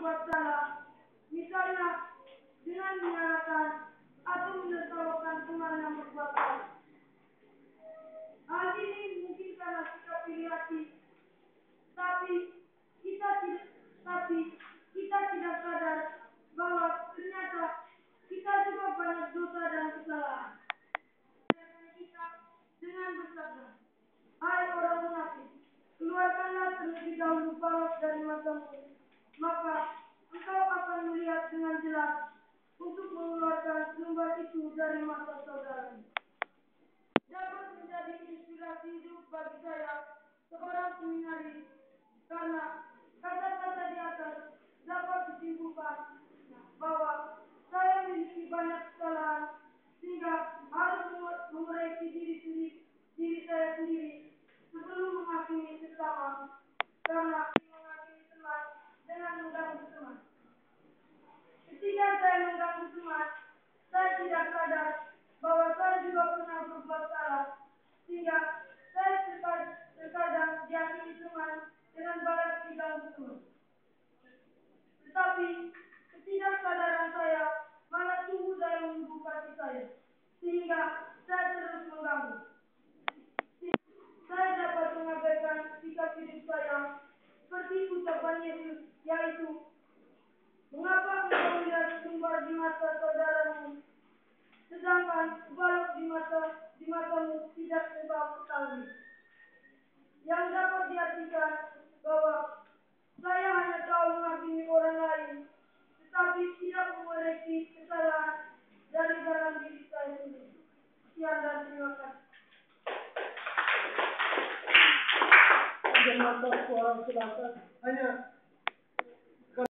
berbuat salah, misalnya dengan menyalahkan atau menertawakan teman yang berbuat salah. Hal ini mungkin karena sikap iri hati, tapi kita tidak sadar bahwa ternyata kita juga banyak dosa dan kesalahan. Kita dengan bersabda, hai orang munafik, keluarkanlah terlebih dahulu balok dari matamu, maka engkau akan melihat dengan jelas untuk mengeluarkan selembar itu dari mata saudara. Dapat menjadi inspirasi hidup bagi saya, seorang seminaris, karena kata-kata di atas dapat disimpulkan bahwa saya memiliki banyak kesalahan sehingga harus mengoreksi diri saya sendiri sebelum menghakimi sesama, karena menghakimi teman dengan mengganggu teman. Ketika saya mengganggu teman, saya tidak sadar bahwa saya juga pernah berbuat salah, sehingga saya terkadang dihakimi teman dengan balas diganggu teman. Tetapi ketidaksadaran saya malah tumbuh daya menubuh hati saya, sehingga saya terus mengganggu. Saya dapat mengabaikan sikap hidup saya seperti ucapan Yesus, yaitu, mengapa engkau melihat selembar di mata saudaramu, sedangkan balok di matamu tidak engkau ketahui? Yang dapat diartikan bahwa saya hanya tahu menghakimi orang lain, tetapi tidak mengoreksi kesalahan dari dalam diri saya sendiri. Sekian dan terima kasih. Jemaat suara silakan. Hanya